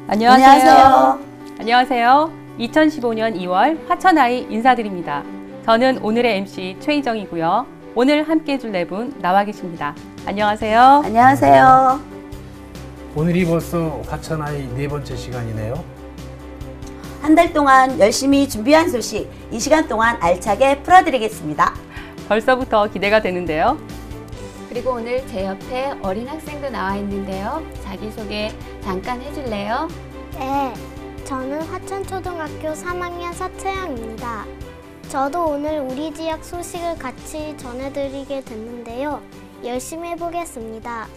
안녕하세요. 안녕하세요. 2015년 2월 화천아이 인사드립니다. 저는 오늘의 MC 최희정이고요. 오늘 함께 해줄 네 분 나와 계십니다. 안녕하세요. 안녕하세요. 오늘이 벌써 화천아이 네 번째 시간이네요. 한 달 동안 열심히 준비한 소식 이 시간 동안 알차게 풀어드리겠습니다. 벌써부터 기대가 되는데요. 그리고 오늘 제 옆에 어린 학생도 나와 있는데요. 자기소개 잠깐 해줄래요? 네, 저는 화천초등학교 3학년 서채영입니다. 저도 오늘 우리 지역 소식을 같이 전해드리게 됐는데요. 열심히 해보겠습니다.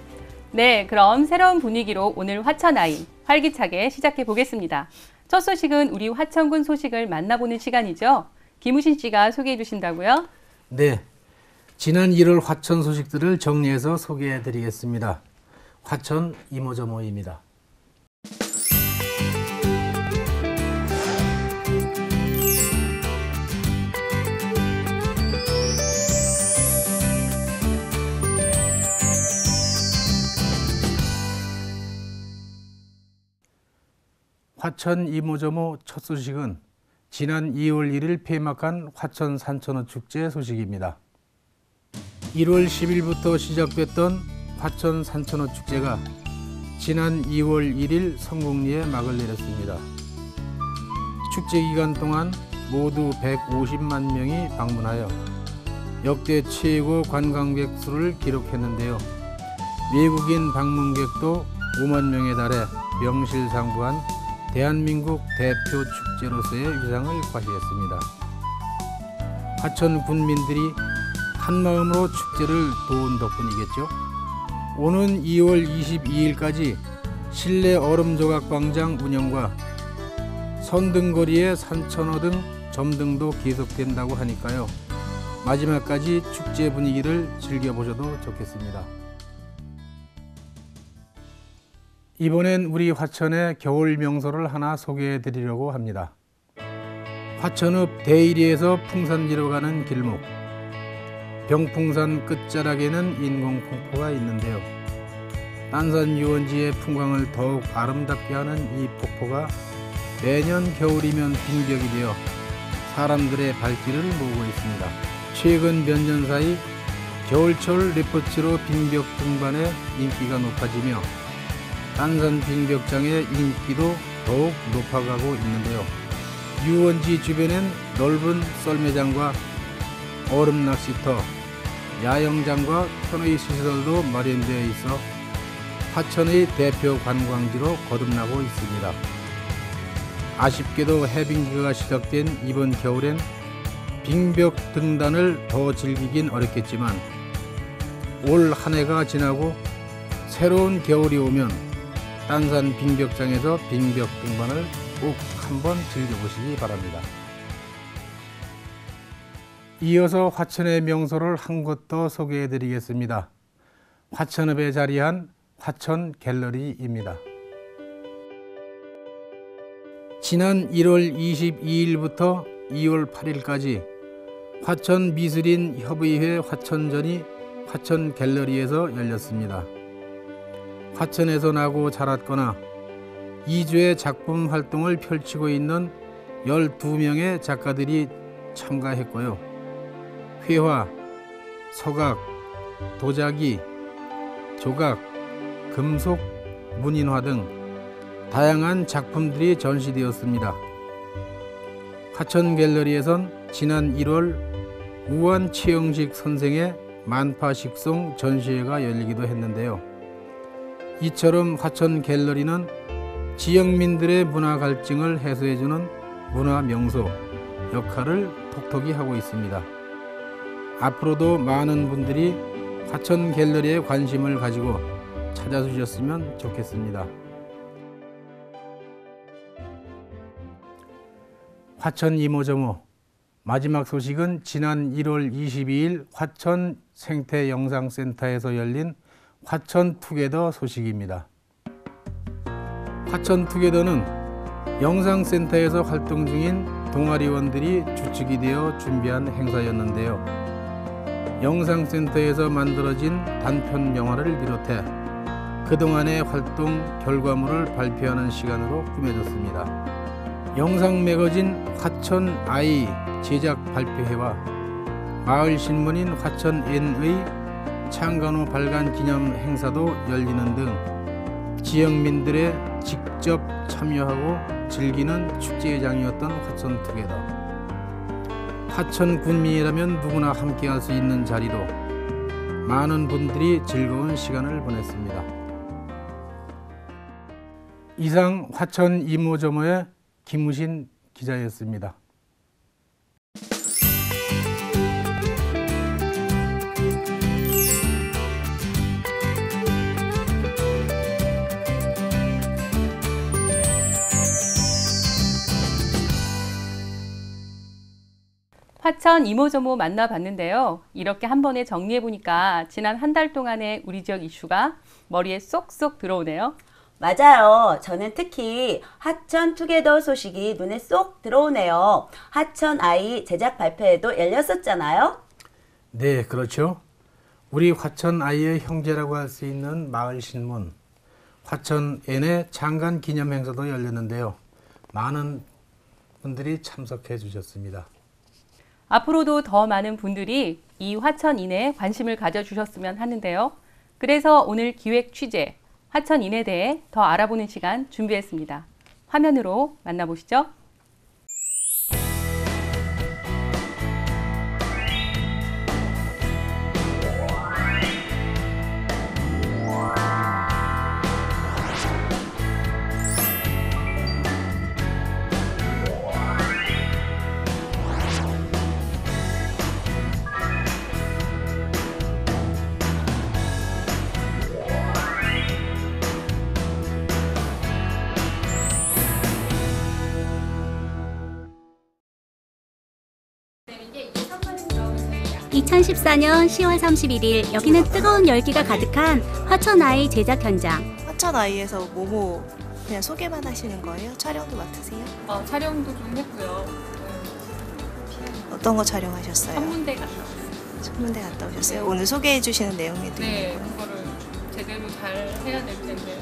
네, 그럼 새로운 분위기로 오늘 화천아이 활기차게 시작해 보겠습니다. 첫 소식은 우리 화천군 소식을 만나보는 시간이죠. 김우신 씨가 소개해 주신다고요? 네, 지난 1월 화천 소식들을 정리해서 소개해 드리겠습니다. 화천 이모저모입니다. 화천 이모저모 첫 소식은 지난 2월 1일 폐막한 화천 산천어 축제 소식입니다. 1월 10일부터 시작됐던 화천 산천어 축제가 지난 2월 1일 성공리에 막을 내렸습니다. 축제 기간 동안 모두 150만 명이 방문하여 역대 최고 관광객 수를 기록했는데요. 외국인 방문객도 5만 명에 달해 명실상부한 대한민국 대표 축제로서의 위상을 과시했습니다. 화천 군민들이 한마음으로 축제를 도운 덕분이겠죠. 오는 2월 22일까지 실내 얼음조각광장 운영과 선등거리의 산천어 등 점등도 계속된다고 하니까요. 마지막까지 축제 분위기를 즐겨보셔도 좋겠습니다. 이번엔 우리 화천의 겨울 명소를 하나 소개해 드리려고 합니다. 화천읍 대일리에서 풍산리로 가는 길목. 병풍산 끝자락에는 인공폭포가 있는데요. 딴산 유원지의 풍광을 더욱 아름답게 하는 이 폭포가 매년 겨울이면 빈벽이 되어 사람들의 발길을 모으고 있습니다. 최근 몇 년 사이 겨울철 리포츠로 빈벽 등반의 인기가 높아지며 딴산 빈벽장의 인기도 더욱 높아가고 있는데요. 유원지 주변엔 넓은 썰매장과 얼음 낚시터, 야영장과 편의 시설도 마련되어 있어 화천의 대표 관광지로 거듭나고 있습니다. 아쉽게도 해빙기가 시작된 이번 겨울엔 빙벽 등단을 더 즐기긴 어렵겠지만 올 한 해가 지나고 새로운 겨울이 오면 딴산 빙벽장에서 빙벽 등반을 꼭 한번 즐겨보시기 바랍니다. 이어서 화천의 명소를 한 곳 더 소개해 드리겠습니다. 화천읍에 자리한 화천 갤러리입니다. 지난 1월 22일부터 2월 8일까지 화천 미술인 협의회 화천전이 화천 갤러리에서 열렸습니다. 화천에서 나고 자랐거나 이주의 작품 활동을 펼치고 있는 12명의 작가들이 참가했고요. 회화, 서각, 도자기, 조각, 금속, 문인화 등 다양한 작품들이 전시되었습니다. 화천 갤러리에선 지난 1월 우한 최영식 선생의 만파식송 전시회가 열리기도 했는데요. 이처럼 화천 갤러리는 지역민들의 문화 갈증을 해소해주는 문화 명소 역할을 톡톡히 하고 있습니다. 앞으로도 많은 분들이 화천 갤러리에 관심을 가지고 찾아주셨으면 좋겠습니다. 화천 이모저모 마지막 소식은 지난 1월 22일 화천 생태영상센터에서 열린 화천투게더 소식입니다. 화천투게더는 영상센터에서 활동 중인 동아리원들이 주축이 되어 준비한 행사였는데요. 영상센터에서 만들어진 단편 영화를 비롯해 그동안의 활동 결과물을 발표하는 시간으로 꾸며졌습니다. 영상 매거진 화천 아이 제작 발표회와 마을 신문인 화천 N의 창간호 발간 기념 행사도 열리는 등 지역민들의 직접 참여하고 즐기는 축제장이었던 화천 투게더. 화천 군민이라면 누구나 함께할 수 있는 자리로 많은 분들이 즐거운 시간을 보냈습니다. 이상 화천 이모저모의 김우신 기자였습니다. 화천 이모저모 만나봤는데요. 이렇게 한 번에 정리해보니까 지난 한 달 동안의 우리 지역 이슈가 머리에 쏙쏙 들어오네요. 맞아요. 저는 특히 하천 투게더 소식이 눈에 쏙 들어오네요. 하천 아이 제작 발표회도 열렸었잖아요. 네, 그렇죠. 우리 화천 아이의 형제라고 할 수 있는 마을 신문 화천 N의 창간 기념 행사도 열렸는데요. 많은 분들이 참석해 주셨습니다. 앞으로도 더 많은 분들이 이 화천 인에 관심을 가져주셨으면 하는데요. 그래서 오늘 기획 취재, 화천 인에 대해 더 알아보는 시간 준비했습니다. 화면으로 만나보시죠. 네, 2014년 10월 31일 여기는 뜨거운 열기가 가득한 화천 아이 제작 현장. 화천 아이에서 뭐뭐 그냥 소개만 하시는 거예요? 촬영도 맡으세요? 촬영도 좀 했고요. 어떤 거 촬영하셨어요? 천문대 갔다 왔어요. 천문대 갔다 오셨어요? 오늘 소개해 주시는 내용이 네, 그거를 제대로 잘 해야 될 텐데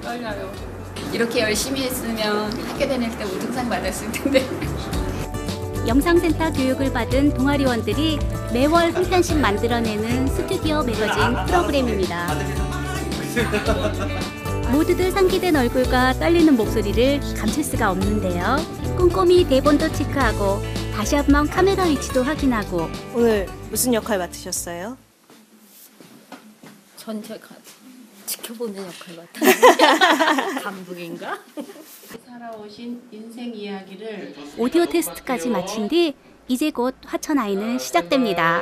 떨려요. 이렇게 열심히 했으면 학교 다닐 때 우등상 받았을 텐데. 영상센터 교육을 받은 동아리원들이 매월 한 편씩 만들어내는 스튜디오 매거진 프로그램입니다. 모두들 상기된 얼굴과 떨리는 목소리를 감출 수가 없는데요. 꼼꼼히 대본도 체크하고 다시 한번 카메라 위치도 확인하고. 오늘 무슨 역할 맡으셨어요? 전체가 지켜보는 역할 같아요. 감독인가? 살아오신 인생 이야기를 오디오 테스트까지 마친 뒤 이제 곧 화천 아이는 시작됩니다.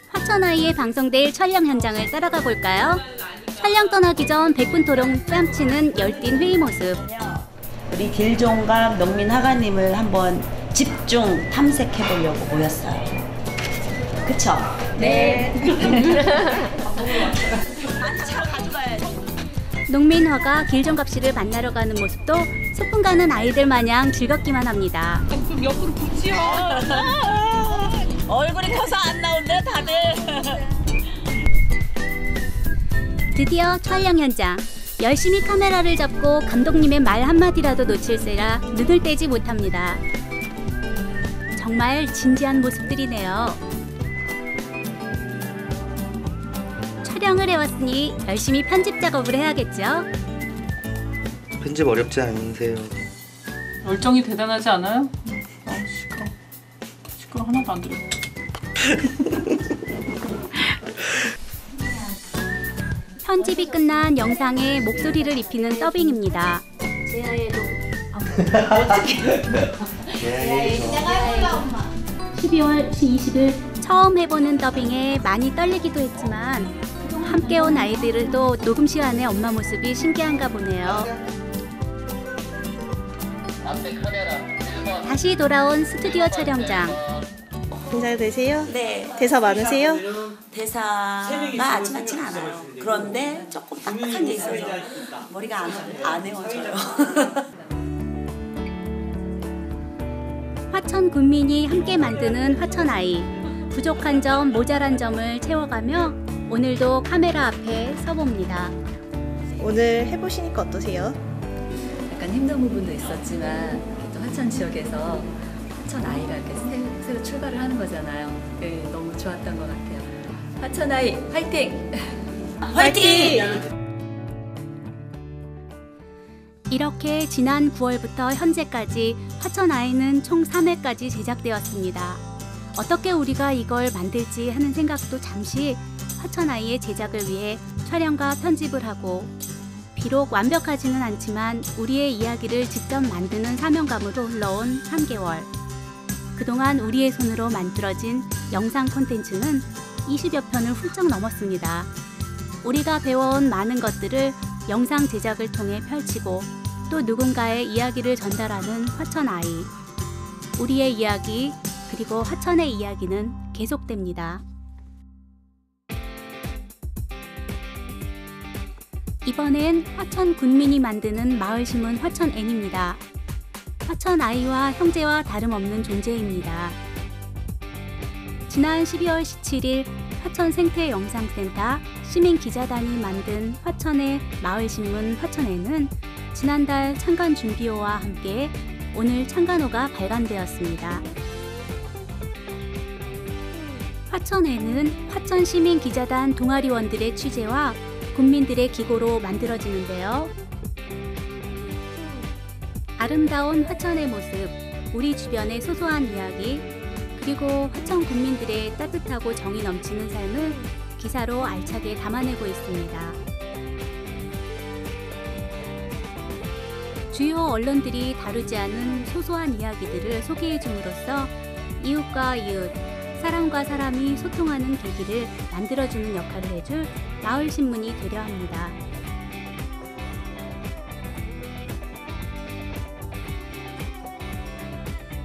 화천 아이에 방송될 촬영 현장을 따라가 볼까요? 촬영 떠나기 전 백분 토론 뺨치는 열띤 회의 모습. 우리 길종갑 농민 화가님을 한번 집중 탐색해 보려고 모였어요. 그쵸? 네. 농민 화가 길종갑 씨를 만나러 가는 모습도 소풍 가는 아이들 마냥 즐겁기만 합니다. 좀 옆으로 붙이요. 얼굴이 커서 안 나온대 다들. 드디어 촬영 현장. 열심히 카메라를 잡고 감독님의 말 한마디라도 놓칠세라 눈을 떼지 못합니다. 정말 진지한 모습들이네요. 촬영을 해왔으니 열심히 편집 작업을 해야겠죠? 편집 어렵지 않으세요? 열정이 대단하지 않아요? 시끄러 하나도 안 들려. 편집이 끝난 영상에 목소리를 입히는 더빙입니다. 제아의 12월 20일 처음 해보는 더빙에 많이 떨리기도 했지만 함께 온 아이들도 녹음실 안의 엄마 모습이 신기한가 보네요. 다시 돌아온 스튜디오 촬영장. 괜찮으 되세요? 네. 대사 많으세요? 대사가 아주 많진 않아요. 그런데 조금 딱딱한 게 있어서 머리가 안 외워져요. 화천 군민이 함께 만드는 화천 아이. 부족한 점, 모자란 점을 채워가며 오늘도 카메라 앞에 서봅니다. 오늘 해보시니까 어떠세요? 약간 힘든 부분도 있었지만 또 화천 지역에서 화천 아이가 이렇게 새로 출발을 하는 거잖아요. 네, 너무 좋았던 것 같아요. 화천 아이 화이팅! 화이팅! 이렇게 지난 9월부터 현재까지 화천 아이는 총 3회까지 제작되었습니다. 어떻게 우리가 이걸 만들지 하는 생각도 잠시 화천 아이의 제작을 위해 촬영과 편집을 하고, 비록 완벽하지는 않지만 우리의 이야기를 직접 만드는 사명감으로 흘러온 3개월. 그동안 우리의 손으로 만들어진 영상 콘텐츠는 20여 편을 훌쩍 넘었습니다. 우리가 배워온 많은 것들을 영상 제작을 통해 펼치고 또 누군가의 이야기를 전달하는 화천 아이. 우리의 이야기 그리고 화천의 이야기는 계속됩니다. 이번엔 화천 군민이 만드는 마을신문 화천N입니다. 화천 아이와 형제와 다름없는 존재입니다. 지난 12월 17일 화천 생태영상센터 시민기자단이 만든 화천의 마을신문 화천N은 지난달 창간 준비호와 함께 오늘 창간호가 발간되었습니다. 화천N은 화천 시민기자단 동아리원들의 취재와 국민들의 기고로 만들어지는데요. 아름다운 화천의 모습, 우리 주변의 소소한 이야기, 그리고 화천 국민들의 따뜻하고 정이 넘치는 삶을 기사로 알차게 담아내고 있습니다. 주요 언론들이 다루지 않은 소소한 이야기들을 소개해줌으로써 이웃과 이웃, 사람과 사람이 소통하는 계기를 만들어주는 역할을 해줄 마을신문이 되려 합니다.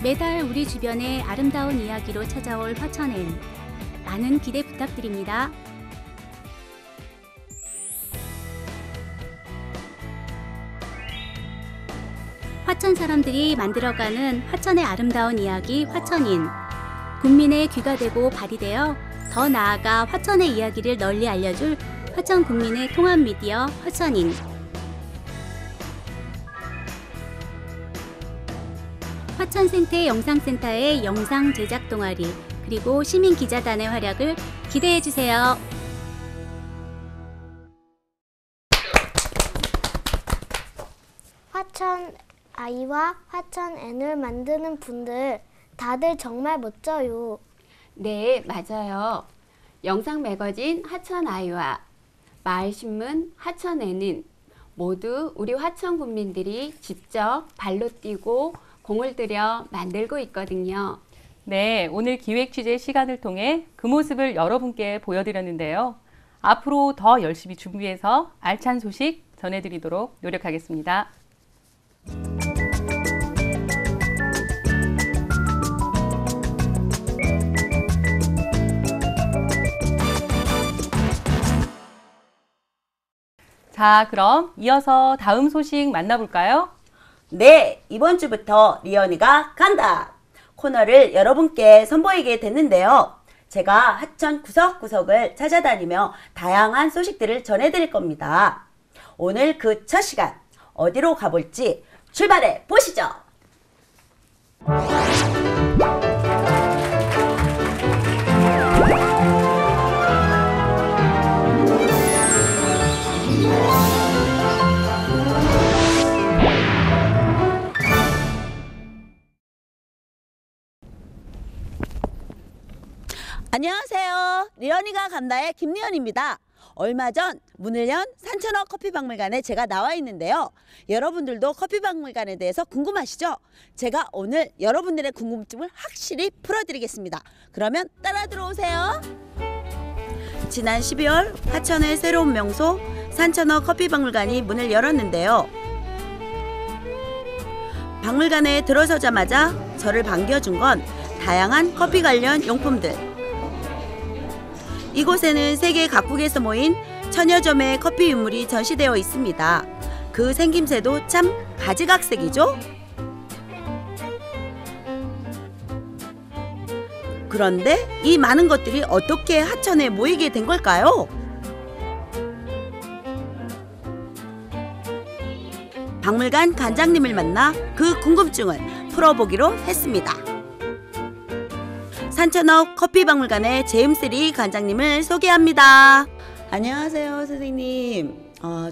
매달 우리 주변의 아름다운 이야기로 찾아올 화천N. 많은 기대 부탁드립니다. 화천 사람들이 만들어가는 화천의 아름다운 이야기 화천인. 국민의 귀가 되고 발이 되어 더 나아가 화천의 이야기를 널리 알려줄 화천 국민의 통합 미디어 화천인. 화천생태 영상센터의 영상 제작 동아리 그리고 시민기자단의 활약을 기대해주세요. 화천 아이와 화천N을 만드는 분들 다들 정말 멋져요. 네, 맞아요. 영상 매거진 화천 아이와 마을신문 화천N은 모두 우리 화천 국민들이 직접 발로 뛰고 공을 들여 만들고 있거든요. 네, 오늘 기획 취재 시간을 통해 그 모습을 여러분께 보여드렸는데요. 앞으로 더 열심히 준비해서 알찬 소식 전해드리도록 노력하겠습니다. 자, 그럼 이어서 다음 소식 만나볼까요? 네, 이번 주부터 리언이가 간다! 코너를 여러분께 선보이게 됐는데요. 제가 하천 구석구석을 찾아다니며 다양한 소식들을 전해드릴 겁니다. 오늘 그 첫 시간, 어디로 가볼지 출발해 보시죠! 안녕하세요. 리언이가 간다의 김리언입니다. 얼마 전 문을 연 산천어 커피박물관에 제가 나와 있는데요. 여러분들도 커피박물관에 대해서 궁금하시죠? 제가 오늘 여러분들의 궁금증을 확실히 풀어드리겠습니다. 그러면 따라 들어오세요. 지난 12월 화천의 새로운 명소 산천어 커피박물관이 문을 열었는데요. 박물관에 들어서자마자 저를 반겨준 건 다양한 커피 관련 용품들. 이곳에는 세계 각국에서 모인 천여 점의 커피 유물이 전시되어 있습니다. 그 생김새도 참 가지각색이죠? 그런데 이 많은 것들이 어떻게 하천에 모이게 된 걸까요? 박물관 관장님을 만나 그 궁금증을 풀어보기로 했습니다. 산천어 커피박물관의 제임스 리 관장님을 소개합니다. 안녕하세요, 선생님.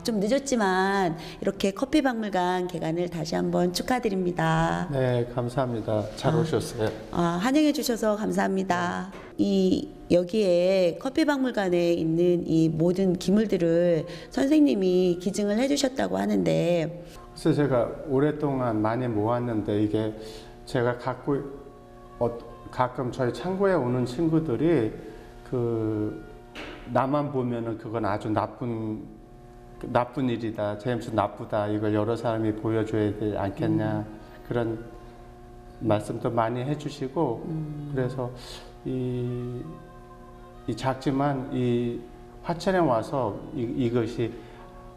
좀 늦었지만 이렇게 커피박물관 개관을 다시 한번 축하드립니다. 네, 감사합니다. 잘 오셨어요. 환영해 주셔서 감사합니다. 여기에 커피박물관에 있는 이 모든 기물들을 선생님이 기증을 해주셨다고 하는데, 그래서 제가 오랫동안 많이 모았는데 이게 제가 가끔 저희 창고에 오는 친구들이 나만 보면은 그건 아주 나쁜 일이다, 제임스 나쁘다, 이걸 여러 사람이 보여줘야 되지 않겠냐, 그런 말씀도 많이 해주시고, 그래서 이 작지만 이 화천에 와서 이것이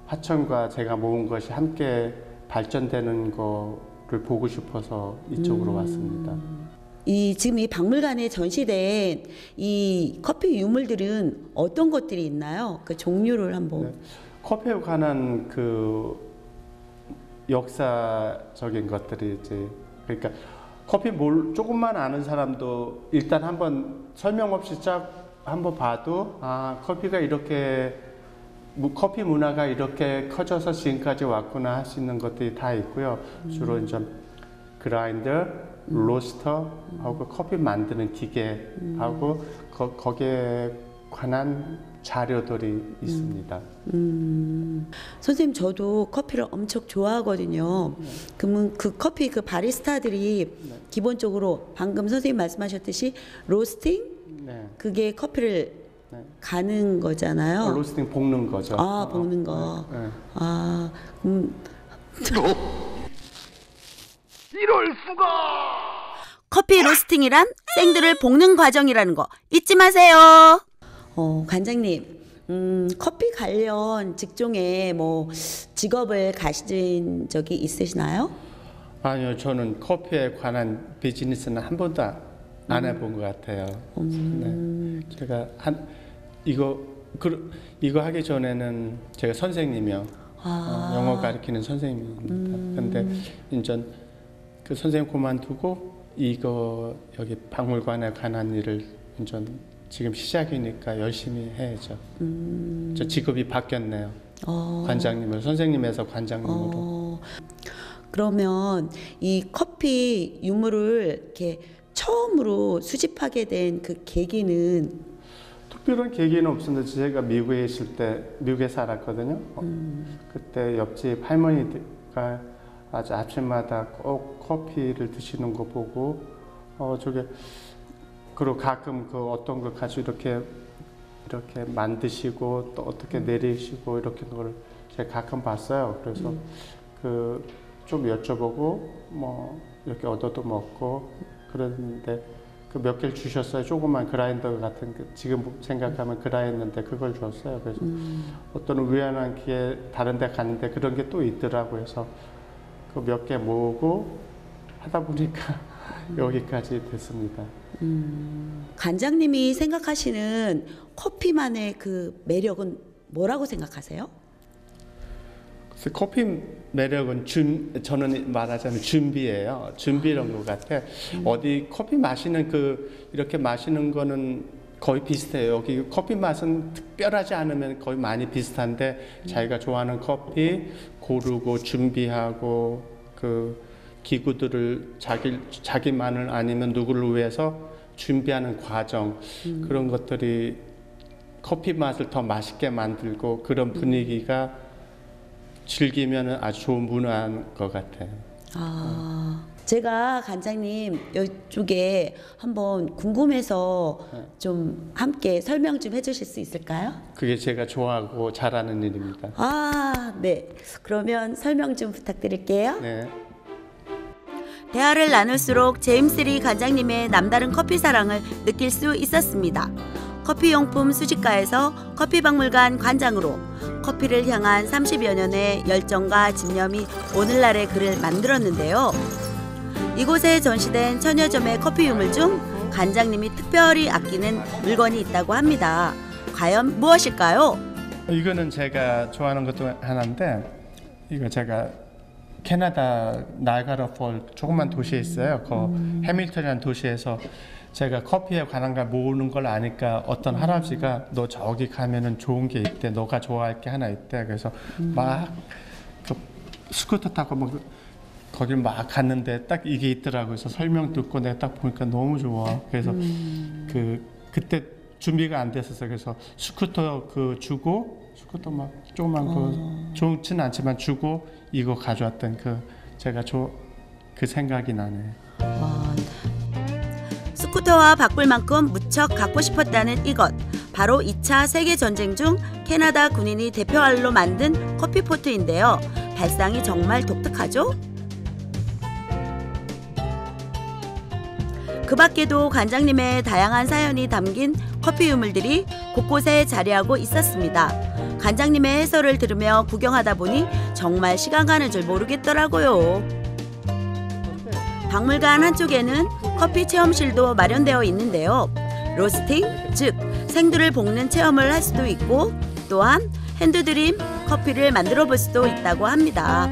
화천과 제가 모은 것이 함께 발전되는 거를 보고 싶어서 이쪽으로 왔습니다. 지금 이 박물관에 전시된 이 커피 유물들은 어떤 것들이 있나요? 그 종류를 한번. 네. 커피에 관한 그 역사적인 것들이 이제, 그러니까 커피 조금만 아는 사람도 일단 한번 설명 없이 쫙 한번 봐도 커피가 이렇게, 커피 문화가 이렇게 커져서 지금까지 왔구나 할 수 있는 것들이 다 있고요. 주로 이제 그라인더, 로스터 하고 커피 만드는 기계하고 거기에 관한 자료들이 있습니다. 선생님, 저도 커피를 엄청 좋아하거든요. 그러면 그 커피 그 바리스타들이 기본적으로 방금 선생님 말씀하셨듯이 로스팅? 그게 커피를 가는 거잖아요. 로스팅 볶는 거죠. 볶는 거. 이럴 수가! 커피 로스팅이란 생들을 볶는 과정이라는 거 잊지 마세요. 관장님, 커피 관련 직종에 뭐 직업을 가진 적이 있으시나요? 아니요, 저는 커피에 관한 비즈니스는 한 번도 안 해본 것 같아요. 네. 제가 이거 하기 전에는 제가 선생님이요. 영어 가르치는 선생님입니다. 근데 이제 그 선생님 그만두고 여기 박물관에 관한 일을 이제 지금 시작이니까 열심히 해야죠. 저 직업이 바뀌었네요. 관장님을, 선생님에서 관장님으로. 그러면 이 커피 유물을 이렇게 처음으로 수집하게 된 그 계기는? 특별한 계기는 없었는데, 제가 미국에 있을 때, 미국에 살았거든요. 그때 옆집 할머니가 아주 아침마다 꼭 커피를 드시는 거 보고, 그리고 가끔 어떤 걸 가지고 이렇게 만드시고 또 어떻게 내리시고 이렇게 걸 제가 가끔 봤어요. 그래서 좀 여쭤보고 뭐 이렇게 얻어도 먹고 그랬는데, 몇 개를 주셨어요. 조그만 그라인더 같은 지금 생각하면 그라인더인데 그걸 줬어요. 그래서 어떤 우연한 기회에 다른 데 갔는데 그런 게 또 있더라고요. 그래서 몇 개 모으고 하다 보니까 여기까지 됐습니다. 관장님이 생각하시는 커피만의 그 매력은 뭐라고 생각하세요? 커피 매력은 저는 말하자면 준비예요. 준비란 것 같아. 어디 커피 마시는 이렇게 마시는 거는 거의 비슷해요. 여기 커피 맛은 특별하지 않으면 거의 많이 비슷한데, 자기가 좋아하는 커피 고르고 준비하고 기구들을 자기만을 아니면 누구를 위해서 준비하는 과정, 그런 것들이 커피 맛을 더 맛있게 만들고, 그런 분위기가 즐기면 아주 좋은 문화인 것 같아요. 제가 관장님 이쪽에 한번 궁금해서 좀 함께 설명 좀 해주실 수 있을까요? 그게 제가 좋아하고 잘하는 일입니다. 네. 그러면 설명 좀 부탁드릴게요. 네. 대화를 나눌수록 제임스 리 관장님의 남다른 커피 사랑을 느낄 수 있었습니다. 커피용품 수집가에서 커피박물관 관장으로 커피를 향한 30여 년의 열정과 집념이 오늘날의 그를 만들었는데요. 이곳에 전시된 천여 점의 커피 유물 중 관장님이 특별히 아끼는 물건이 있다고 합니다. 과연 무엇일까요? 이거는 제가 좋아하는 것도 하나인데, 이거 제가 캐나다 나이아가라 폴 조그만 도시에 있어요. 그 해밀턴이라는 도시에서 제가 커피에 관한 걸 모으는 걸 아니까 어떤 할아버지가 너 저기 가면은 좋은 게 있대, 너가 좋아할 게 하나 있대. 그래서 막 그 스쿠터 타고 막 거길 막 갔는데 딱 이게 있더라고요. 그래서 설명 듣고 내가 딱 보니까 너무 좋아. 그래서 그때 준비가 안 됐었어요. 그래서 스쿠터 주고, 스쿠터 막 조그만 좋지는 않지만 주고 이거 가져왔던 제가 그 생각이 나네요. 스쿠터와 바꿀 만큼 무척 갖고 싶었다는 이것. 바로 2차 세계전쟁 중 캐나다 군인이 대표할로 만든 커피포트인데요. 발상이 정말 독특하죠? 그 밖에도 관장님의 다양한 사연이 담긴 커피 유물들이 곳곳에 자리하고 있었습니다. 관장님의 해설을 들으며 구경하다 보니 정말 시간 가는 줄 모르겠더라고요. 박물관 한쪽에는 커피 체험실도 마련되어 있는데요. 로스팅, 즉 생두를 볶는 체험을 할 수도 있고, 또한 핸드드림 커피를 만들어 볼 수도 있다고 합니다.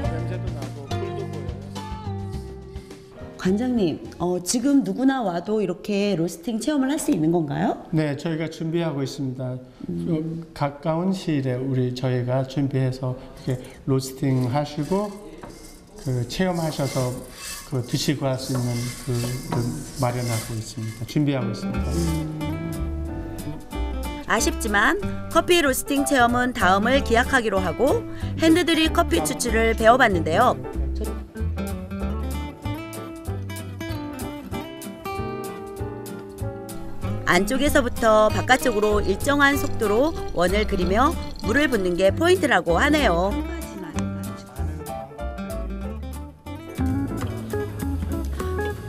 관장님, 지금 누구나 와도 이렇게 로스팅 체험을 할 수 있는 건가요? 네, 저희가 준비하고 있습니다. 가까운 시일에 저희가 준비해서 이렇게 로스팅 하시고 체험하셔서 드시고 할 수 있는 마련하고 있습니다. 준비하고 있습니다. 아쉽지만 커피 로스팅 체험은 다음을 기약하기로 하고 핸드드립 커피 추출을 배워봤는데요. 안쪽에서부터 바깥쪽으로 일정한 속도로 원을 그리며 물을 붓는 게 포인트라고 하네요.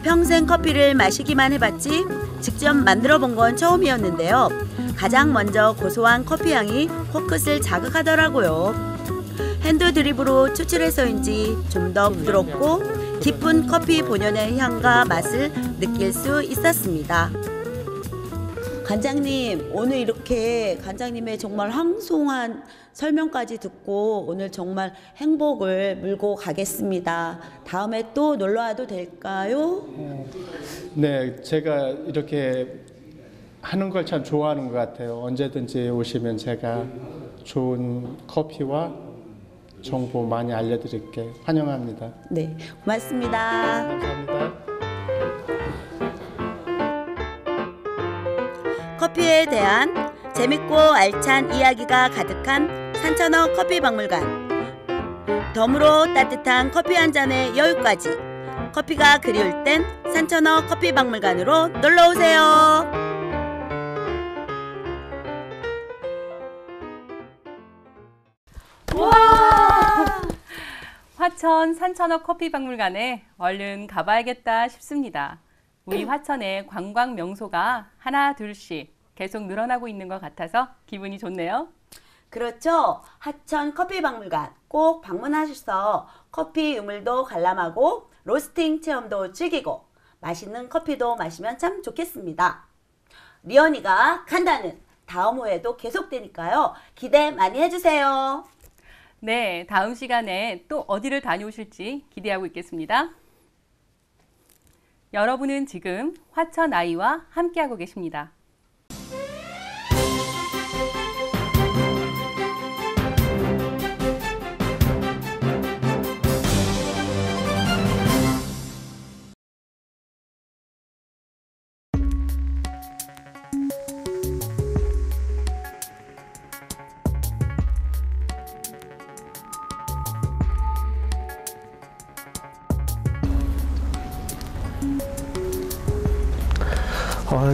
평생 커피를 마시기만 해봤지 직접 만들어 본 건 처음이었는데요. 가장 먼저 고소한 커피 향이 코끝을 자극하더라고요. 핸드 드립으로 추출해서인지 좀 더 부드럽고 깊은 커피 본연의 향과 맛을 느낄 수 있었습니다. 관장님, 오늘 이렇게 관장님의 정말 황송한 설명까지 듣고 오늘 정말 행복을 물고 가겠습니다. 다음에 또 놀러 와도 될까요? 네, 제가 이렇게 하는 걸 참 좋아하는 것 같아요. 언제든지 오시면 제가 좋은 커피와 정보 많이 알려드릴게 환영합니다. 네, 고맙습니다. 감사합니다. 커피에 대한 재밌고 알찬 이야기가 가득한 산천어 커피박물관. 덤으로 따뜻한 커피 한 잔의 여유까지. 커피가 그리울 땐 산천어 커피박물관으로 놀러오세요. 화천 산천어 커피박물관에 얼른 가봐야겠다 싶습니다. 우리 화천의 관광 명소가 하나 둘씩 계속 늘어나고 있는 것 같아서 기분이 좋네요. 그렇죠. 하천 커피박물관 꼭 방문하셔서 커피 유물도 관람하고 로스팅 체험도 즐기고 맛있는 커피도 마시면 참 좋겠습니다. 리언이가 간다는 다음 호에도 계속되니까요. 기대 많이 해주세요. 네, 다음 시간에 또 어디를 다녀오실지 기대하고 있겠습니다. 여러분은 지금 화천 아이와 함께하고 계십니다.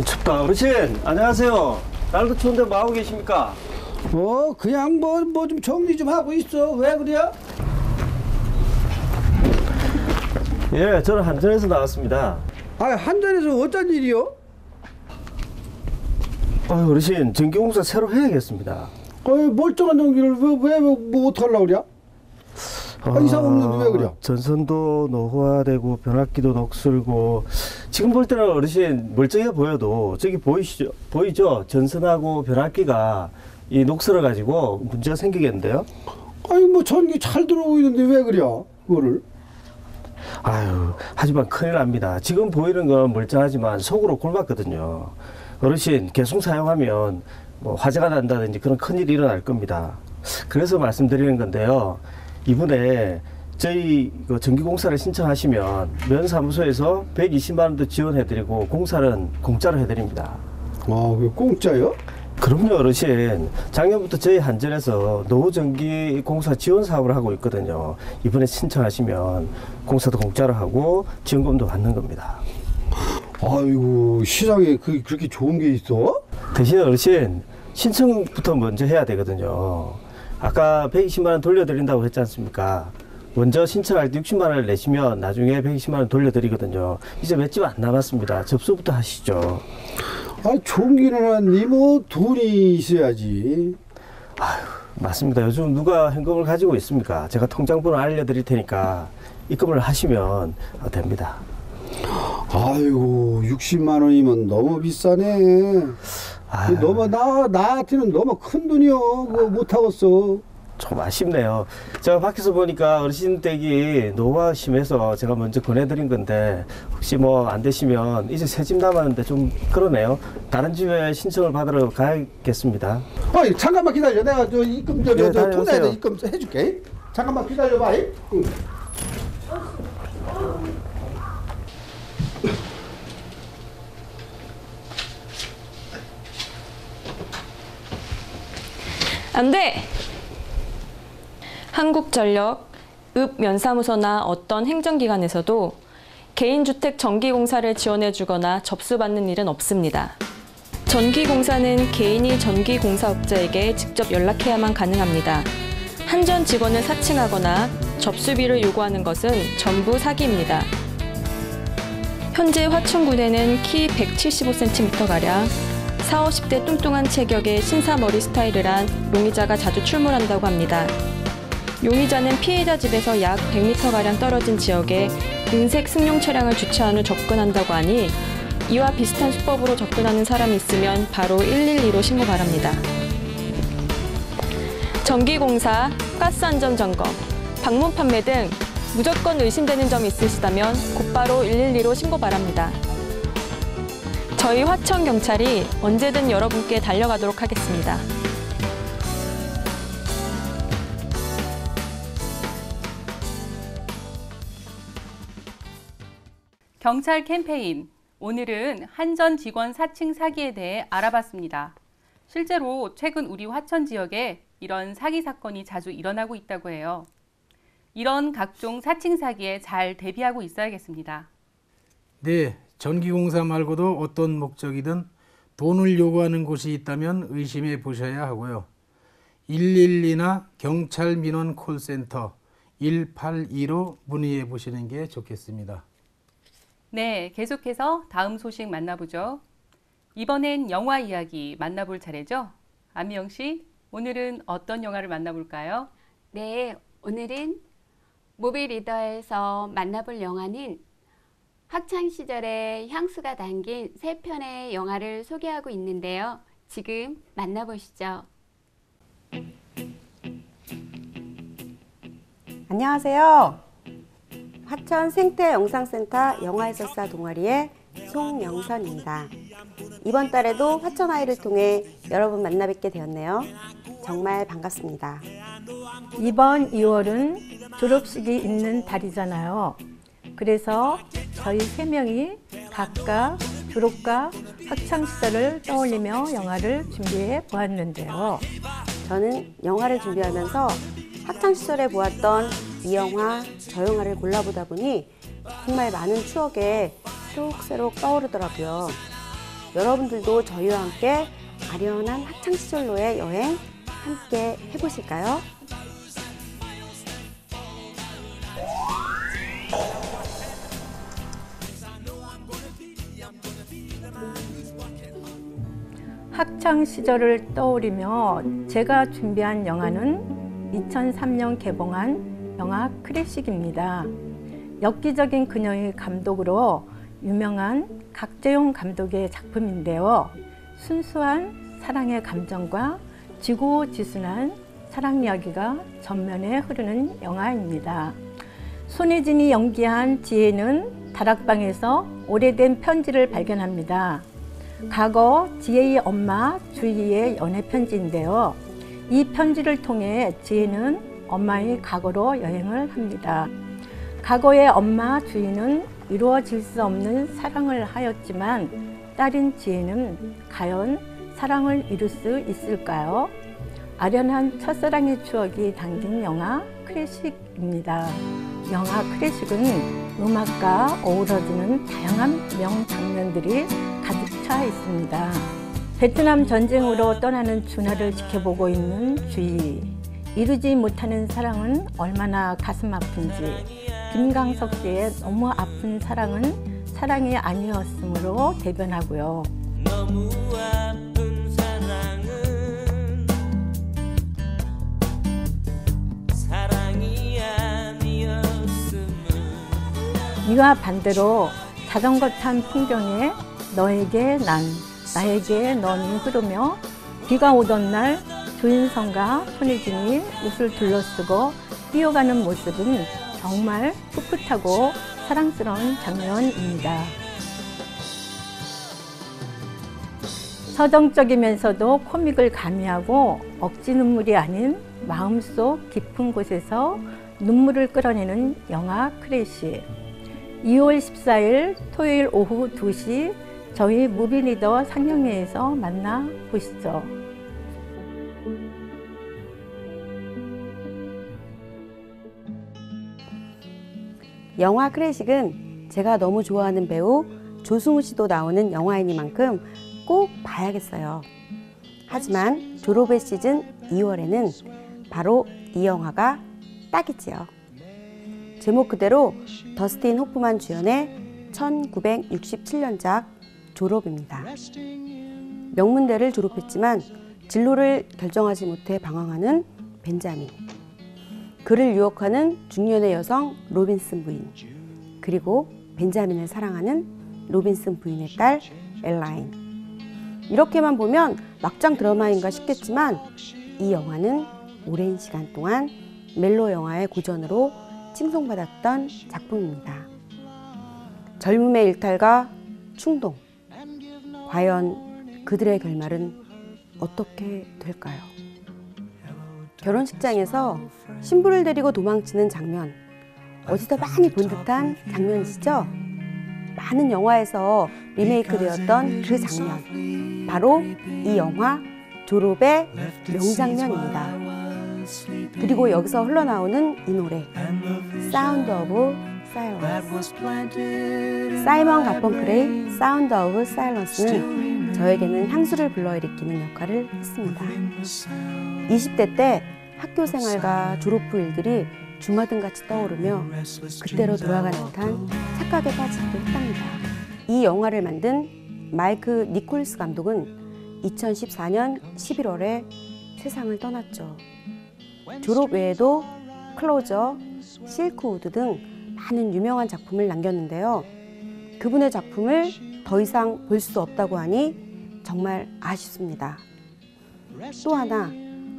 춥다. 어르신, 안녕하세요. 날도 추운데 뭐 하고 계십니까? 그냥 뭐 좀 정리 좀 하고 있어. 왜 그래? 예, 저는 한전에서 나왔습니다. 한전에서 어쩐 일이요? 어르신, 전기공사 새로 해야겠습니다. 멀쩡한 전기를 왜 뭐 어떡하려고 그래? 이상 없는데 왜 그래? 전선도 노후화되고 변압기도 녹슬고 지금 볼 때는 어르신 멀쩡해 보여도 저기 보이죠? 전선하고 변압기가 이 녹슬어 가지고 문제가 생기겠는데요? 아니 뭐 전기 잘 들어오고 있는데 왜 그래? 그거를? 아유, 하지만 큰일 납니다. 지금 보이는 건 멀쩡하지만 속으로 골맞거든요. 어르신 계속 사용하면 뭐 화재가 난다든지 그런 큰일이 일어날 겁니다. 그래서 말씀드리는 건데요. 이번에 저희 전기공사를 신청하시면 면사무소에서 120만 원도 지원해드리고 공사는 공짜로 해드립니다. 아, 왜 공짜요? 그럼요, 어르신. 작년부터 저희 한전에서 노후전기 공사 지원 사업을 하고 있거든요. 이번에 신청하시면 공사도 공짜로 하고 지원금도 받는 겁니다. 아이고, 시장에 그렇게 좋은 게 있어? 대신 어르신, 신청부터 먼저 해야 되거든요. 아까 120만 원 돌려드린다고 했지 않습니까? 먼저 신청할 때 60만 원을 내시면 나중에 120만 원 돌려드리거든요. 이제 몇 집 안 남았습니다. 접수부터 하시죠. 아, 종기는 하니 뭐 돈이 있어야지. 아유, 맞습니다. 요즘 누가 현금을 가지고 있습니까? 제가 통장번호 알려드릴 테니까 입금을 하시면 됩니다. 아이고, 60만 원이면 너무 비싸네. 너무 나한테는 너무 큰 돈이요. 그거 못 하겠어. 좀 아쉽네요. 제가 밖에서 보니까 어르신 댁이 노후가 심해서 제가 먼저 권해드린 건데 혹시 뭐 안 되시면 이제 세 집 남았는데 좀 그러네요. 다른 집에 신청을 받으러 가야겠습니다. 아니, 잠깐만 기다려. 내가 저 입금 통장에다 다녀오세요. 입금 해줄게. 잠깐만 기다려봐. 응. 안 돼! 한국전력, 읍면사무소나 어떤 행정기관에서도 개인주택 전기공사를 지원해주거나 접수받는 일은 없습니다. 전기공사는 개인이 전기공사업자에게 직접 연락해야만 가능합니다. 한전 직원을 사칭하거나 접수비를 요구하는 것은 전부 사기입니다. 현재 화천군에는 키 175cm가량 40, 50대 뚱뚱한 체격의 신사머리 스타일을 한 용의자가 자주 출몰한다고 합니다. 용의자는 피해자 집에서 약 100m가량 떨어진 지역에 은색 승용 차량을 주차한 후 접근한다고 하니 이와 비슷한 수법으로 접근하는 사람이 있으면 바로 112로 신고 바랍니다. 전기공사, 가스안전점검, 방문 판매 등 무조건 의심되는 점이 있으시다면 곧바로 112로 신고 바랍니다. 저희 화천경찰이 언제든 여러분께 달려가도록 하겠습니다. 경찰 캠페인. 오늘은 한전 직원 사칭 사기에 대해 알아봤습니다. 실제로 최근 우리 화천 지역에 이런 사기 사건이 자주 일어나고 있다고 해요. 이런 각종 사칭 사기에 잘 대비하고 있어야겠습니다. 네, 전기공사 말고도 어떤 목적이든 돈을 요구하는 곳이 있다면 의심해 보셔야 하고요. 112나 경찰 민원 콜센터 182로 문의해 보시는 게 좋겠습니다. 네, 계속해서 다음 소식 만나보죠. 이번엔 영화 이야기 만나볼 차례죠? 안미영 씨, 오늘은 어떤 영화를 만나볼까요? 네, 오늘은 무비 리더에서 만나볼 영화는 학창시절의 향수가 담긴 3편의 영화를 소개하고 있는데요. 지금 만나보시죠. 안녕하세요. 화천 생태영상센터 영화해설사 동아리의 송영선입니다. 이번 달에도 화천 아이를 통해 여러분 만나 뵙게 되었네요. 정말 반갑습니다. 이번 2월은 졸업식이 있는 달이잖아요. 그래서 저희 3명이 각각 졸업과 학창시절을 떠올리며 영화를 준비해 보았는데요. 저는 영화를 준비하면서 학창시절에 보았던 이 영화, 저 영화를 골라보다 보니 정말 많은 추억에 새록새록 떠오르더라고요. 여러분들도 저희와 함께 아련한 학창시절로의 여행 함께 해보실까요? 학창 시절을 떠올리며 제가 준비한 영화는 2003년 개봉한 영화 클래식입니다. 엽기적인 그녀의 감독으로 유명한 각재용 감독의 작품인데요. 순수한 사랑의 감정과 지고지순한 사랑 이야기가 전면에 흐르는 영화입니다. 손예진이 연기한 지혜는 다락방에서 오래된 편지를 발견합니다. 과거 지혜의 엄마 주희의 연애 편지인데요. 이 편지를 통해 지혜는 엄마의 과거로 여행을 합니다. 과거의 엄마 주희는 이루어질 수 없는 사랑을 하였지만 딸인 지혜는 과연 사랑을 이룰 수 있을까요? 아련한 첫사랑의 추억이 담긴 영화 클래식입니다. 영화 클래식은 음악과 어우러지는 다양한 명장면들이 가득 차 있습니다. 베트남 전쟁으로 떠나는 준하를 지켜보고 있는 주희. 이루지 못하는 사랑은 얼마나 가슴 아픈지. 김광석 씨의 너무 아픈 사랑은 사랑이 아니었으므로 대변하고요. 너무 아픈 사랑은 사랑이 아니었음을. 이와 반대로 자전거 탄 풍경에 너에게 난, 나에게 넌이 흐르며 비가 오던 날 조인성과 손예진이 옷을 둘러쓰고 뛰어가는 모습은 정말 풋풋하고 사랑스러운 장면입니다. 서정적이면서도 코믹을 가미하고 억지 눈물이 아닌 마음속 깊은 곳에서 눈물을 끌어내는 영화 클래식. 2월 14일 토요일 오후 2시 저희 무비리더 상영회에서 만나보시죠. 영화 클래식은 제가 너무 좋아하는 배우 조승우 씨도 나오는 영화이니만큼 꼭 봐야겠어요. 하지만 졸업의 시즌 2월에는 바로 이 영화가 딱이지요. 제목 그대로 더스틴 호프만 주연의 1967년작 졸업입니다. 명문대를 졸업했지만 진로를 결정하지 못해 방황하는 벤자민, 그를 유혹하는 중년의 여성 로빈슨 부인, 그리고 벤자민을 사랑하는 로빈슨 부인의 딸 엘라인. 이렇게만 보면 막장 드라마인가 싶겠지만 이 영화는 오랜 시간 동안 멜로 영화의 고전으로 칭송받았던 작품입니다. 젊음의 일탈과 충동, 과연 그들의 결말은 어떻게 될까요? 결혼식장에서 신부를 데리고 도망치는 장면, 어디서 많이 본 듯한 장면이시죠? 많은 영화에서 리메이크 되었던 그 장면, 바로 이 영화 졸업의 명장면입니다. 그리고 여기서 흘러나오는 이 노래, 사운드 오브 사일런스. 사이먼 가펑클의 사운드 오브 사일런스는 저에게는 향수를 불러일으키는 역할을 했습니다. 20대 때 학교 생활과 졸업 후 일들이 주마등같이 떠오르며 그때로 돌아간 듯한 착각에 빠지기도 했답니다. 이 영화를 만든 마이크 니콜스 감독은 2014년 11월에 세상을 떠났죠. 졸업 외에도 클로저, 실크우드 등 많은 유명한 작품을 남겼는데요. 그분의 작품을 더 이상 볼 수 없다고 하니 정말 아쉽습니다. 또 하나,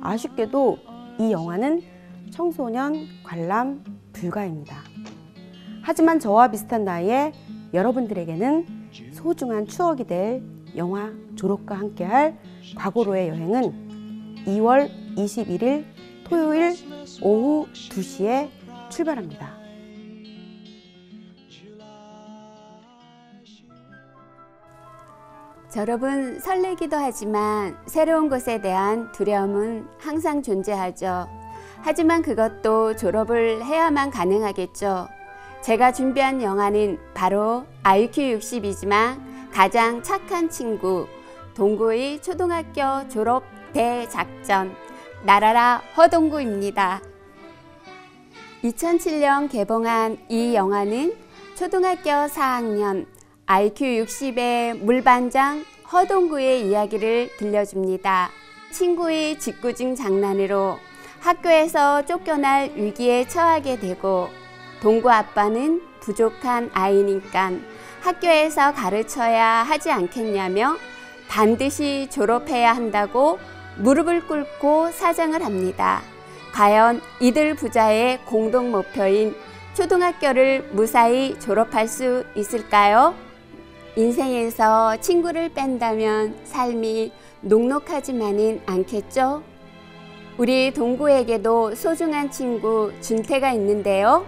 아쉽게도 이 영화는 청소년 관람 불가입니다. 하지만 저와 비슷한 나이에 여러분들에게는 소중한 추억이 될 영화 졸업과 함께할 과거로의 여행은 2월 21일 토요일 오후 2시에 출발합니다. 졸업은 설레기도 하지만 새로운 것에 대한 두려움은 항상 존재하죠. 하지만 그것도 졸업을 해야만 가능하겠죠. 제가 준비한 영화는 바로 IQ60이지만 가장 착한 친구, 동구의 초등학교 졸업 대작전, 나라라 허동구입니다. 2007년 개봉한 이 영화는 초등학교 4학년 IQ60의 물반장 허동구의 이야기를 들려줍니다. 친구의 짓궂은 장난으로 학교에서 쫓겨날 위기에 처하게 되고 동구 아빠는 부족한 아이니까 학교에서 가르쳐야 하지 않겠냐며 반드시 졸업해야 한다고 무릎을 꿇고 사정을 합니다. 과연 이들 부자의 공동 목표인 초등학교를 무사히 졸업할 수 있을까요? 인생에서 친구를 뺀다면 삶이 녹록하지만은 않겠죠? 우리 동구에게도 소중한 친구 준태가 있는데요.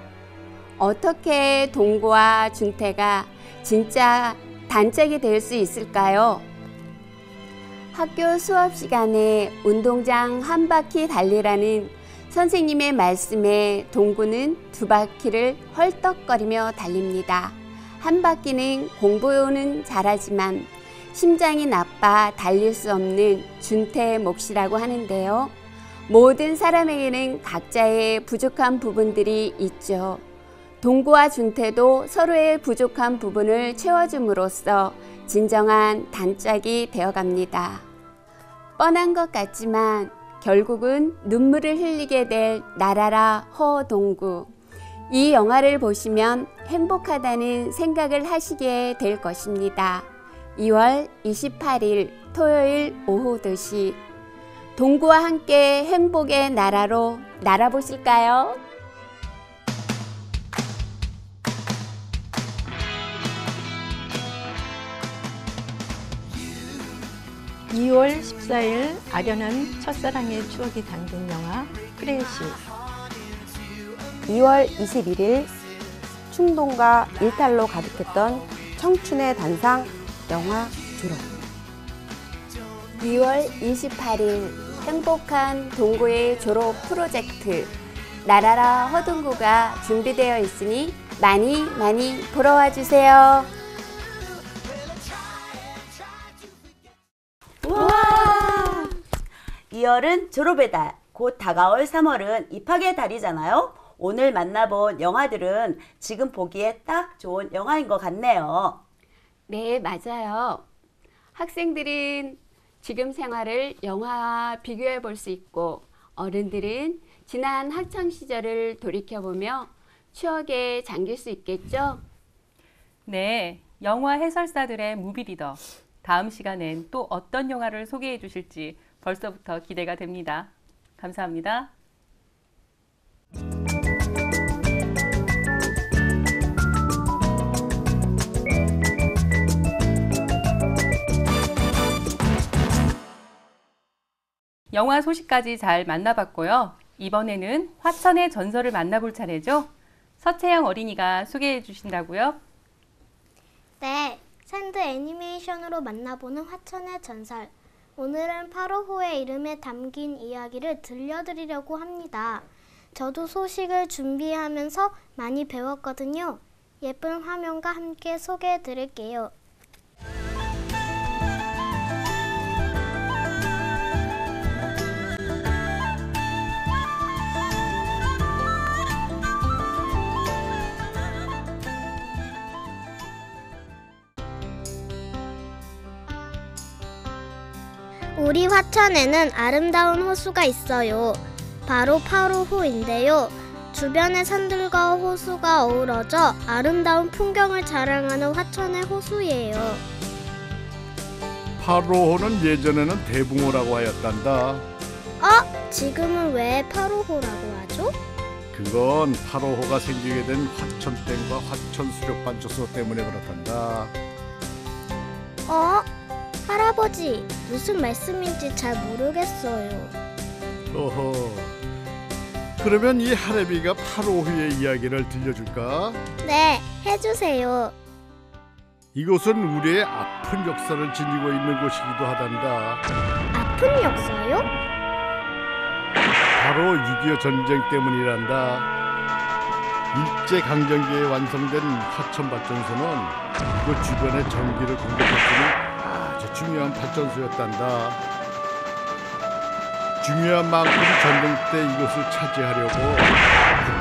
어떻게 동구와 준태가 진짜 단짝이 될 수 있을까요? 학교 수업 시간에 운동장 한 바퀴 달리라는 선생님의 말씀에 동구는 2바퀴를 헐떡거리며 달립니다. 한 바퀴는 공부는 잘하지만 심장이 나빠 달릴 수 없는 준태의 몫이라고 하는데요. 모든 사람에게는 각자의 부족한 부분들이 있죠. 동구와 준태도 서로의 부족한 부분을 채워줌으로써 진정한 단짝이 되어갑니다. 뻔한 것 같지만 결국은 눈물을 흘리게 될 나라라 허동구. 이 영화를 보시면 행복하다는 생각을 하시게 될 것입니다. 2월 28일 토요일 오후 2시 동구와 함께 행복의 나라로 날아보실까요? (2월 14일) 아련한 첫사랑의 추억이 담긴 영화 크래시. 2월 21일 충동과 일탈로 가득했던 청춘의 단상 영화 졸업. 2월 28일 행복한 동구의 졸업 프로젝트 나라라 허동구가 준비되어 있으니 많이 보러 와주세요. 와! 2월은 졸업의 달, 곧 다가올 3월은 입학의 달이잖아요. 오늘 만나본 영화들은 지금 보기에 딱 좋은 영화인 것 같네요. 네, 맞아요. 학생들은 지금 생활을 영화와 비교해 볼 수 있고 어른들은 지난 학창 시절을 돌이켜보며 추억에 잠길 수 있겠죠? 네, 영화 해설사들의 무비리더. 다음 시간엔 또 어떤 영화를 소개해 주실지 벌써부터 기대가 됩니다. 감사합니다. 영화 소식까지 잘 만나봤고요. 이번에는 화천의 전설을 만나볼 차례죠. 서채영 어린이가 소개해 주신다고요? 네, 샌드 애니메이션으로 만나보는 화천의 전설. 오늘은 8호호의 이름에 담긴 이야기를 들려드리려고 합니다. 저도 소식을 준비하면서 많이 배웠거든요. 예쁜 화면과 함께 소개해 드릴게요. 우리 화천에는 아름다운 호수가 있어요. 바로 8호호인데요. 주변의 산들과 호수가 어우러져 아름다운 풍경을 자랑하는 화천의 호수예요. 8호호는 예전에는 대붕호라고 하였단다. 지금은 왜 8호호라고 하죠? 그건 8호호가 생기게 된 화천댐과 화천수력발전소 때문에 그렇단다. 할아버지, 무슨 말씀인지 잘 모르겠어요. 어허, 그러면 이 할애비가 8호호의 이야기를 들려줄까? 네, 해주세요. 이곳은 우리의 아픈 역사를 지니고 있는 곳이기도 하단다. 아픈 역사요? 바로 6.25 전쟁 때문이란다. 일제강점기에 완성된 화천발전소는 그 주변의 전기를 공급할 아주 중요한 발전소였단다. 중요한 만큼 전쟁 때 이곳을 차지하려고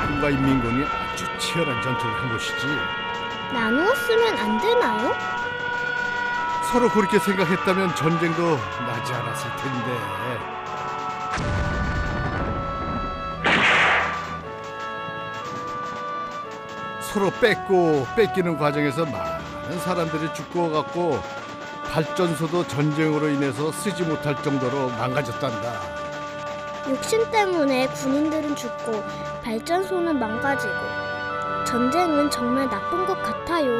국군과 인민군이 아주 치열한 전투를 한 것이지. 나누었으면 안 되나요? 서로 그렇게 생각했다면 전쟁도 나지 않았을 텐데. 서로 뺏고 뺏기는 과정에서 많은 사람들이 죽고 갖고 발전소도 전쟁으로 인해서 쓰지 못할 정도로 망가졌단다. 욕심 때문에 군인들은 죽고 발전소는 망가지고 전쟁은 정말 나쁜 것 같아요.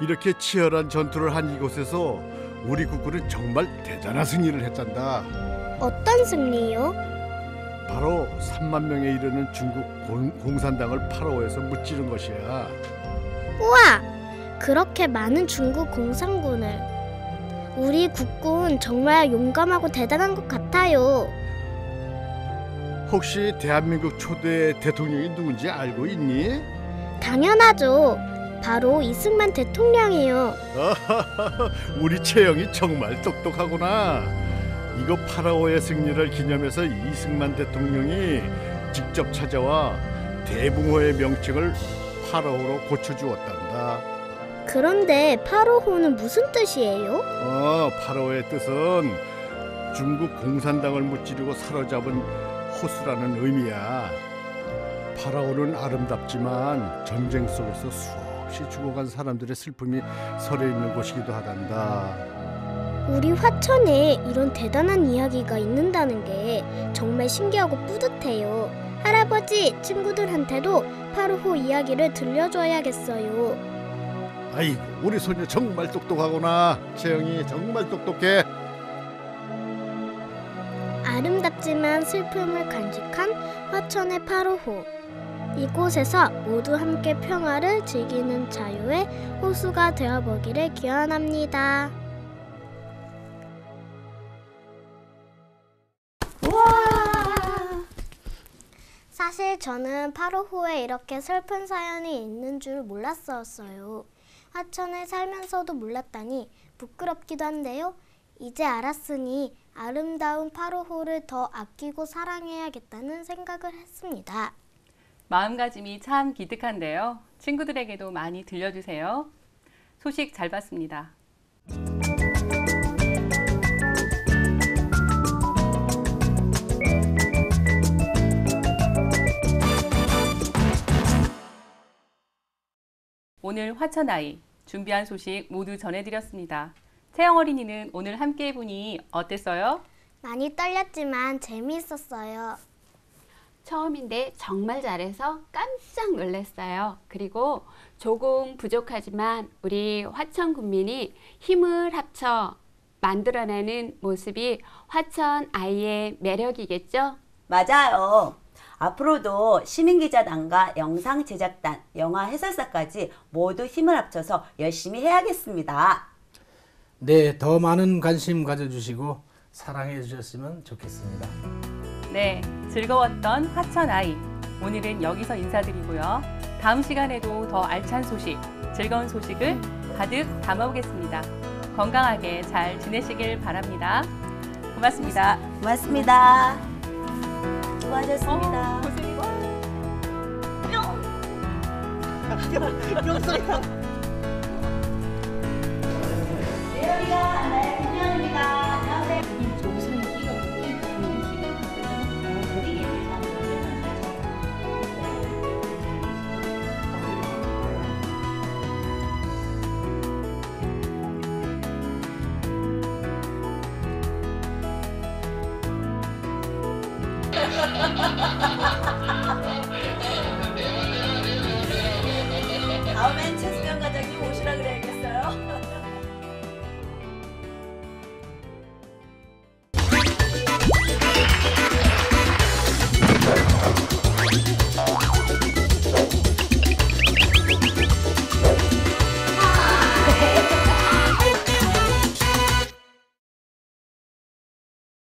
이렇게 치열한 전투를 한 이곳에서 우리 국군은 정말 대단한 승리를 했단다. 어떤 승리요? 바로 3만 명에 이르는 중국 공산당을 파라오에서 무찌른 것이야. 우와! 그렇게 많은 중국 공산군을. 우리 국군 정말 용감하고 대단한 것 같아요. 혹시 대한민국 초대 대통령이 누군지 알고 있니? 당연하죠. 바로 이승만 대통령이요. 우리 채영이 정말 똑똑하구나. 이거 파라오의 승리를 기념해서 이승만 대통령이 직접 찾아와 대붕호의 명칭을 파라오로 고쳐주었단다. 그런데 파라오는 무슨 뜻이에요? 파라오의 뜻은 중국 공산당을 무찌르고 사로잡은 호수라는 의미야. 파라오는 아름답지만 전쟁 속에서 수없이 죽어간 사람들의 슬픔이 서려있는 곳이기도 하단다. 우리 화천에 이런 대단한 이야기가 있는다는 게 정말 신기하고 뿌듯해요. 할아버지, 친구들한테도 파라오 이야기를 들려줘야겠어요. 아이고, 우리 소녀 정말 똑똑하구나. 채영이 정말 똑똑해. 아름답지만 슬픔을 간직한 화천의 파라오. 이곳에서 모두 함께 평화를 즐기는 자유의 호수가 되어보기를 기원합니다. 사실 저는 파라오에 이렇게 슬픈 사연이 있는 줄 몰랐었어요. 화천에 살면서도 몰랐다니 부끄럽기도 한데요. 이제 알았으니 아름다운 파라오를 더 아끼고 사랑해야겠다는 생각을 했습니다. 마음가짐이 참 기특한데요. 친구들에게도 많이 들려주세요. 소식 잘 봤습니다. 오늘 화천아이 준비한 소식 모두 전해드렸습니다. 채영 어린이는 오늘 함께 해보니 어땠어요? 많이 떨렸지만 재미있었어요. 처음인데 정말 잘해서 깜짝 놀랐어요. 그리고 조금 부족하지만 우리 화천 군민이 힘을 합쳐 만들어내는 모습이 화천 아이의 매력이겠죠? 맞아요. 앞으로도 시민기자단과 영상제작단, 영화 해설사까지 모두 힘을 합쳐서 열심히 해야겠습니다. 네, 더 많은 관심 가져주시고 사랑해 주셨으면 좋겠습니다. 네, 즐거웠던 화천아이. 오늘은 여기서 인사드리고요. 다음 시간에도 더 알찬 소식, 즐거운 소식을 가득 담아오겠습니다. 건강하게 잘 지내시길 바랍니다. 고맙습니다. 고맙습니다. 수고하셨습니다. 고생이 뿅 소리가. 예열이가 나의 김연입니다. 안녕하세요.